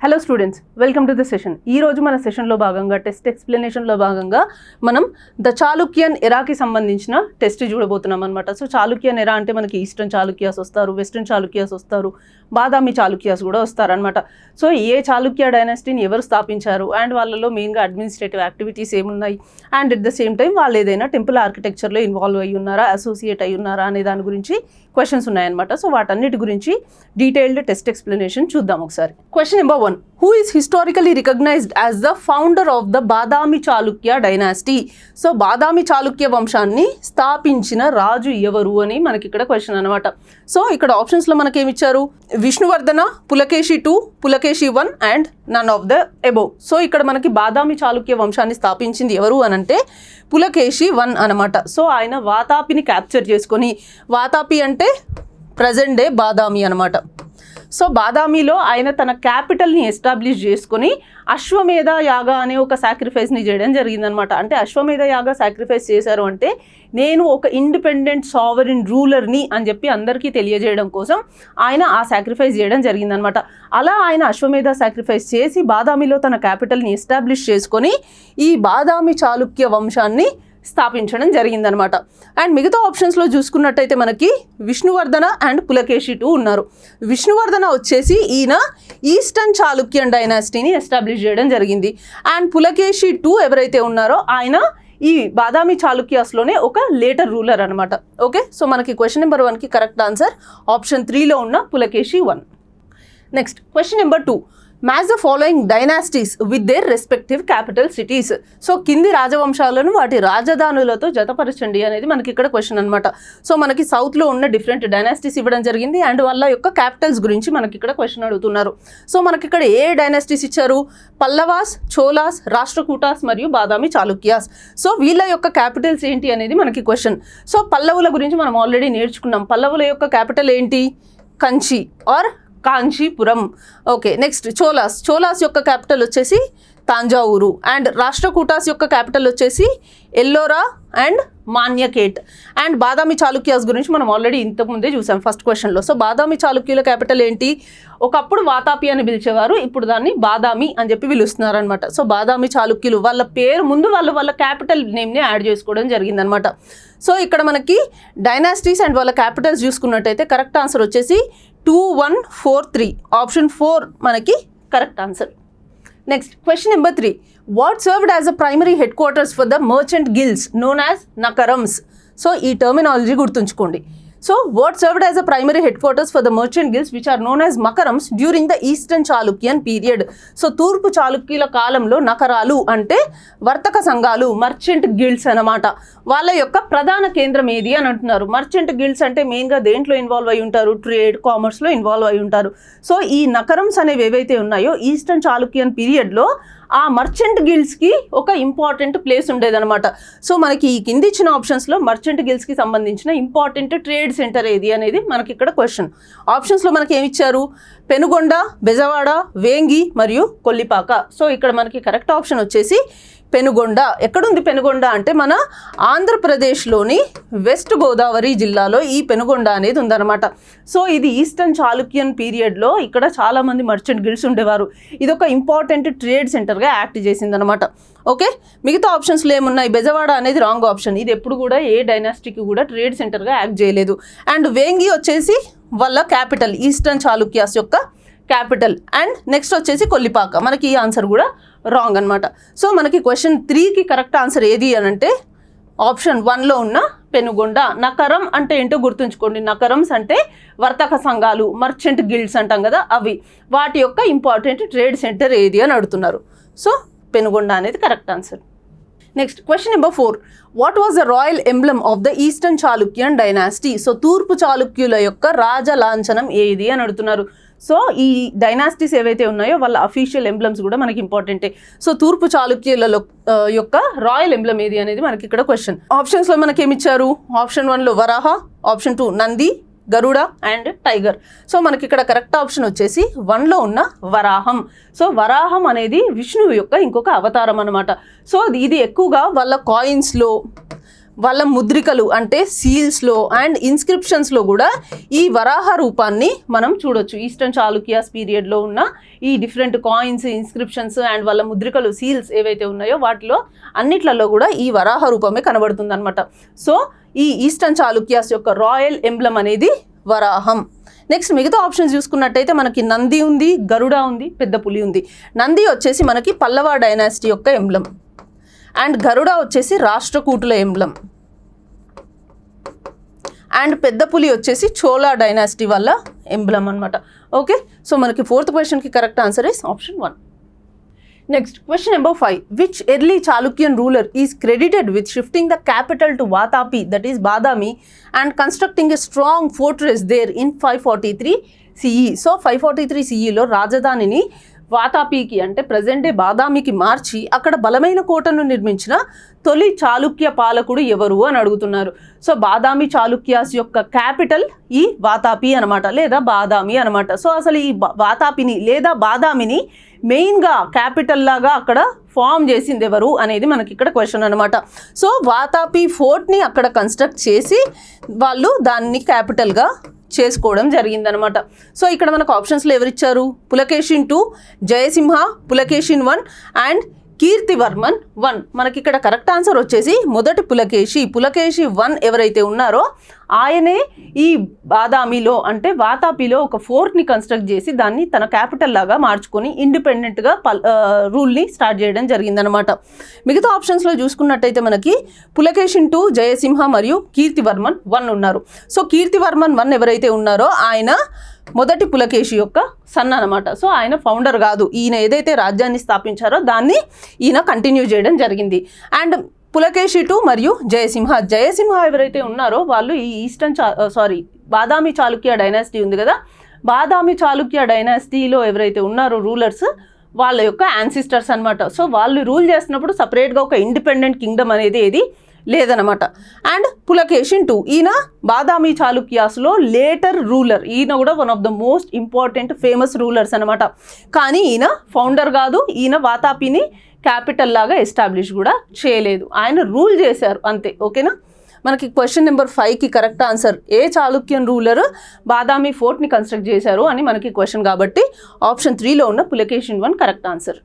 Hello students, welcome to the session. ఈ రోజు మన సెషన్లో భాగంగా టెస్ట్ ఎక్స్ప్లెనేషన్లో భాగంగా మనం ద చాళుక్యన్ ఎరాకి సంబంధించిన టెస్ట్ చూడబోతున్నాం అనమాట. సో చాళుక్యన్ ఎరా అంటే మనకి ఈస్టర్న్ చాళుక్యాస్ వస్తారు, వెస్టర్న్ చాళుక్యాస్ వస్తారు, బాదామి చాళుక్యాస్ కూడా వస్తారనమాట. సో ఏ చాళుక్య డైనాసిటీని ఎవరు స్థాపించారు అండ్ వాళ్ళలో మెయిన్గా అడ్మినిస్ట్రేటివ్ యాక్టివిటీస్ ఏమున్నాయి and at the same time వాళ్ళు ఏదైనా టెంపుల్ ఆర్కిటెక్చర్లో ఇన్వాల్వ్ అయ్యి ఉన్నారా, అసోసియేట్ అయ్యి ఉన్నారా అనే దాని గురించి క్వశ్చన్స్ ఉన్నాయన్నమాట. సో వాటన్నిటి గురించి డీటెయిల్డ్ టెస్ట్ ఎక్స్ప్లెనేషన్ చూద్దాం ఒకసారి. Question number 1, who is historically recognized as the founder of the Badami Chalukya dynasty? So Badami Chalukya వంశాన్ని స్థాపించిన రాజు ఎవరు అని మనకి ఇక్కడ క్వశ్చన్ అనమాట. సో ఇక్కడ ఆప్షన్స్లో మనకేమి ఇచ్చారు? Vishnuvardhana, Pulakeshi 2, Pulakeshi 1 and none of the above. So ఇక్కడ మనకి బాదామి చాళుక్య వంశాన్ని స్థాపించింది ఎవరు అనంటే పులకేషి 1 అనమాట. సో ఆయన వాతాపిని క్యాప్చర్ చేసుకొని, వాతాపి అంటే ప్రజెంట్ డే బాదామి అనమాట. సో బాదామిలో ఆయన తన క్యాపిటల్ని ఎస్టాబ్లిష్ చేసుకొని అశ్వమేధ యాగ అనే ఒక సాక్రిఫైస్ని చేయడం జరిగిందనమాట. అంటే అశ్వమేధ యాగ సాక్రిఫైస్ చేశారు అంటే నేను ఒక ఇండిపెండెంట్ సావరిన్ రూలర్ని అని చెప్పి అందరికీ తెలియజేయడం కోసం ఆయన ఆ సాక్రిఫైస్ చేయడం జరిగిందనమాట. అలా ఆయన అశ్వమేధ సాక్రిఫైస్ చేసి బాదామిలో తన క్యాపిటల్ని ఎస్టాబ్లిష్ చేసుకొని ఈ బాదామి చాళుక్య వంశాన్ని స్థాపించడం జరిగిందనమాట. అండ్ మిగతా ఆప్షన్స్లో చూసుకున్నట్టయితే మనకి విష్ణువర్ధన అండ్ పులకేషి 2 ఉన్నారు. విష్ణువర్ధన వచ్చేసి ఈయన ఈస్టర్న్ చాళుక్యన్ డైనాసిటీని ఎస్టాబ్లిష్ చేయడం జరిగింది. అండ్ పులకేషి 2 ఎవరైతే ఉన్నారో ఆయన ఈ బాదామి చాళుక్యాస్లోనే ఒక లేటర్ రూలర్ అనమాట. ఓకే, సో మనకి క్వశ్చన్ నెంబర్ 1కి కరెక్ట్ ఆన్సర్ ఆప్షన్ 3లో ఉన్న Pulakeshi 1. Next question number 2, match the following dynasties with their respective capital cities. So కింది రాజవంశాలను వాటి రాజధానులతో జతపరచండి అనేది మనకి ఇక్కడ క్వశ్చన్ అనమాట. సో మనకి సౌత్లో ఉన్న డిఫరెంట్ డైనాసిటీస్ ఇవ్వడం జరిగింది అండ్ వాళ్ళ యొక్క క్యాపిటల్స్ గురించి మనకి ఇక్కడ క్వశ్చన్ అడుగుతున్నారు. సో మనకి ఇక్కడ ఏ డైనాసిటీస్ ఇచ్చారు? పల్లవాస్, చోలాస్, రాష్ట్రకూటాస్ మరియు బాదామి చాళుక్యాస్. సో వీళ్ళ యొక్క క్యాపిటల్స్ ఏంటి అనేది మనకి క్వశ్చన్. సో పల్లవుల గురించి మనం ఆల్రెడీ నేర్చుకున్నాం. పల్లవుల యొక్క క్యాపిటల్ ఏంటి? Kanchi or Kanchipuram. Okay, next Cholas యొక్క క్యాపిటల్ వచ్చేసి తాంజావూరు అండ్ రాష్ట్రకూటాస్ యొక్క క్యాపిటల్ వచ్చేసి ఎల్లోరా అండ్ మాన్యకేట్. అండ్ బాదామి చాళుక్యాస్ గురించి మనం ఆల్రెడీ ఇంతకుముందే చూసాం ఫస్ట్ క్వశ్చన్లో. సో బాదామి చాళుక్యుల క్యాపిటల్ ఏంటి? ఒకప్పుడు వాతాపి అని పిలిచేవారు, ఇప్పుడు దాన్ని బాదామి అని చెప్పి పిలుస్తున్నారు అనమాట. సో బాదామి చాళుక్యులు వాళ్ళ పేరు ముందు వాళ్ళ క్యాపిటల్ నేమ్ని యాడ్ చేసుకోవడం జరిగిందనమాట. సో ఇక్కడ మనకి డైనాసిటీస్ అండ్ వాళ్ళ క్యాపిటల్స్ చూసుకున్నట్టయితే కరెక్ట్ ఆన్సర్ వచ్చేసి 2143 ఆప్షన్ 4 మనకి correct answer. Next question number 3, what served as a primary headquarters for the merchant guilds known as nagarams. So ఈ టర్మినాలజీ గుర్తుంచుకోండి. So what served as a primary headquarters for the merchant guilds which are known as makarams during the eastern Chalukyan period. So తూర్పు చాళుక్యుల కాలంలో నకరాలు అంటే వర్తక సంఘాలు, merchant guilds అన్నమాట. వాళ్ళ యొక్క ప్రధాన కేంద్రం ఏది అని అంటున్నారు. మర్చెంట్ గిల్డ్స్ అంటే మెయిన్గా దేంట్లో ఇన్వాల్వ్ అయి ఉంటారు? ట్రేడ్, కామర్స్లో ఇన్వాల్వ్ అయి ఉంటారు. సో ఈ నకరమ్స్ అనేవి ఏవైతే ఉన్నాయో ఈస్టర్న్ చాళుక్యన్ పీరియడ్లో ఆ మర్చెంట్ గిల్డ్స్కి ఒక ఇంపార్టెంట్ ప్లేస్ ఉండేదన్నమాట. సో మనకి ఈ కింది ఇచ్చిన ఆప్షన్స్లో మర్చెంట్ గిల్డ్స్కి సంబంధించిన ఇంపార్టెంట్ ట్రేడ్ సెంటర్ ఏది అనేది మనకి ఇక్కడ క్వశ్చన్. ఆప్షన్స్లో మనకి ఏమి ఇచ్చారు? పెనుగొండ, బెజవాడ, వేంగి మరియు కొల్లిపాక. సో ఇక్కడ మనకి కరెక్ట్ ఆప్షన్ వచ్చేసి పెనుగొండ. ఎక్కడుంది పెనుగొండ అంటే మన ఆంధ్రప్రదేశ్లోని వెస్ట్ గోదావరి జిల్లాలో ఈ పెనుగొండ అనేది ఉందన్నమాట. సో ఇది ఈస్టర్న్ చాళుక్యన్ పీరియడ్లో ఇక్కడ చాలామంది మర్చెంట్ గిల్డ్స్ ఉండేవారు. ఇది ఒక ఇంపార్టెంట్ ట్రేడ్ సెంటర్గా యాక్ట్ చేసిందనమాట. ఓకే, మిగతా ఆప్షన్స్లో ఏమున్నాయి? బెజవాడ అనేది రాంగ్ ఆప్షన్. ఇది ఎప్పుడు కూడా ఏ డైనాసిటీకి కూడా ట్రేడ్ సెంటర్గా యాక్ట్ చేయలేదు. అండ్ వేంగి వచ్చేసి వాళ్ళ క్యాపిటల్, ఈస్టర్న్ చాళుక్యాస్ యొక్క క్యాపిటల్. అండ్ నెక్స్ట్ వచ్చేసి కొల్లిపాక. మనకి ఈ ఆన్సర్ కూడా రాంగ్ అనమాట. సో మనకి క్వశ్చన్ 3కి కరెక్ట్ ఆన్సర్ ఏది అని అంటే ఆప్షన్ 1లో ఉన్న పెనుగొండ. నకరం అంటే ఏంటో గుర్తుంచుకోండి. నకరమ్స్ అంటే వర్తక సంఘాలు, మర్చెంట్ గిల్డ్స్ అంటాం కదా, అవి. వాటి యొక్క ఇంపార్టెంట్ ట్రేడ్ సెంటర్ ఏది అని అడుగుతున్నారు. సో పెనుగొండ అనేది correct answer. Next question number 4, what was the royal emblem of the eastern Chalukyan dynasty. So తూర్పు చాళుక్యుల యొక్క రాజలాంఛనం ఏది అని అడుగుతున్నారు. సో ఈ డైనాసిటీస్ ఏవైతే ఉన్నాయో వాళ్ళ అఫీషియల్ ఎంబ్లమ్స్ కూడా మనకి ఇంపార్టెంటే. సో తూర్పు చాళుక్యుల యొక్క రాయల్ ఎంబ్లమ్ ఏది అనేది మనకి ఇక్కడ క్వశ్చన్. ఆప్షన్స్లో మనకి ఏమి ఇచ్చారు? ఆప్షన్ 1లో Varaha, option 2 Nandi, Garuda and tiger. So మనకి ఇక్కడ కరెక్ట్ ఆప్షన్ వచ్చేసి 1లో ఉన్న వరాహం. సో వరాహం అనేది విష్ణువు యొక్క ఇంకొక అవతారం అనమాట. సో ఇది ఎక్కువగా వాళ్ళ కాయిన్స్లో వాళ్ళ ముద్రికలు అంటే సీల్స్లో అండ్ ఇన్స్క్రిప్షన్స్లో కూడా ఈ వరాహ రూపాన్ని మనం చూడొచ్చు. ఈస్టర్న్ చాళుక్యాస్ పీరియడ్లో ఉన్న ఈ డిఫరెంట్ కాయిన్స్, ఇన్స్క్రిప్షన్స్ అండ్ వాళ్ళ ముద్రికలు, సీల్స్ ఏవైతే ఉన్నాయో వాటిలో అన్నిట్లలో కూడా ఈ వరాహ రూపమే కనబడుతుంది అనమాట. సో ఈ ఈస్టర్న్ చాళుక్యాస్ యొక్క రాయల్ ఎంబ్లమ్ అనేది వరాహం. నెక్స్ట్ మిగతా ఆప్షన్స్ చూసుకున్నట్టయితే మనకి నంది ఉంది, గరుడ ఉంది, పెద్ద పులి ఉంది. నంది వచ్చేసి మనకి పల్లవ డైనాసిటీ యొక్క ఎంబ్లమ్ అండ్ గరుడ వచ్చేసి రాష్ట్రకూటుల ఎంబ్లమ్ అండ్ పెద్ద పులి వచ్చేసి చోళా డైనాసిటీ వల్ల ఎంబ్లమ్ అనమాట. ఓకే, సో మనకి 4th క్వశ్చన్కి correct answer is option 1. Next question number 5. Which early Chalukyan ruler is credited with shifting the capital to Vatapi, that is Badami, and constructing a strong fortress there in 543 CE. So 543 CEలో రాజధానిని వాతాపికి అంటే present day బాదామికి మార్చి అక్కడ బలమైన కోటను నిర్మించిన తొలి చాళుక్య పాలకుడు ఎవరు అని అడుగుతున్నారు. సో బాదామి చాళుక్యాస్ యొక్క క్యాపిటల్ ఈ వాతాపి అనమాట, లేదా బాదామి అనమాట. సో అసలు ఈ వాతాపిని లేదా బాదామిని మెయిన్గా క్యాపిటల్ లాగా అక్కడ ఫామ్ చేసింది ఎవరు అనేది మనకి ఇక్కడ క్వశ్చన్ అనమాట. సో వాతాపి ఫోర్ట్ని అక్కడ కన్స్ట్రక్ట్ చేసి వాళ్ళు దాన్ని క్యాపిటల్గా చేసుకోవడం జరిగిందనమాట. సో ఇక్కడ మనకు ఆప్షన్స్లో ఎవరిచ్చారు? పులకేషిన్ 2, జయసింహ, పులకేషిన్ 1 అండ్ కీర్తివర్మన్ 1. మనకి ఇక్కడ కరెక్ట్ ఆన్సర్ వచ్చేసి మొదటి పులకేషి 1 ఎవరైతే ఉన్నారో ఆయనే ఈ బాదామిలో అంటే వాతాపిలో ఒక ఫోర్ట్ని కన్స్ట్రక్ట్ చేసి దాన్ని తన క్యాపిటల్ లాగా మార్చుకొని ఇండిపెండెంట్గా రూల్ని స్టార్ట్ చేయడం జరిగిందనమాట. మిగతా ఆప్షన్స్లో చూసుకున్నట్టయితే మనకి పులకేషిన్ 2, జయసింహ మరియు కీర్తివర్మన్ 1 ఉన్నారు. సో కీర్తివర్మన్ 1 ఎవరైతే ఉన్నారో ఆయన మొదటి పులకేషి యొక్క సన్ అనమాట. సో ఆయన ఫౌండర్ కాదు, ఈయన ఏదైతే రాజ్యాన్ని స్థాపించారో దాన్ని ఈయన కంటిన్యూ చేయడం జరిగింది. అండ్ పులకేషి 2 మరియు జయసింహ ఎవరైతే ఉన్నారో వాళ్ళు ఈ బాదామి చాళుక్య డైనాసిటీ ఉంది కదా, బాదామి చాళుక్య డైనాసిటీలో ఎవరైతే ఉన్నారో రూలర్స్ వాళ్ళ యొక్క యాన్సిస్టర్స్ అనమాట. సో వాళ్ళు రూల్ చేస్తున్నప్పుడు సపరేట్గా ఒక ఇండిపెండెంట్ కింగ్డమ్ అనేది ఏది లేదనమాట. అండ్ పులకేషిన్ 2 ఈయన బాదామి చాళుక్యాస్లో లేటర్ రూలర్, ఈయన కూడా one of the most important famous rulers అనమాట. కానీ ఈయన ఫౌండర్ కాదు, ఈయన వాతాపిని క్యాపిటల్ లాగా ఎస్టాబ్లిష్ కూడా చేయలేదు, ఆయన రూల్ చేశారు అంతే. ఓకేనా, మనకి క్వశ్చన్ నెంబర్ 5కి కరెక్ట్ ఆన్సర్ ఏ చాళుక్యన్ రూలర్ బాదామి ఫోర్ట్ని కన్స్ట్రక్ట్ చేశారు అని మనకి క్వశ్చన్ కాబట్టి ఆప్షన్ 3లో ఉన్న పులకేషిన్ 1 కరెక్ట్ ఆన్సర్.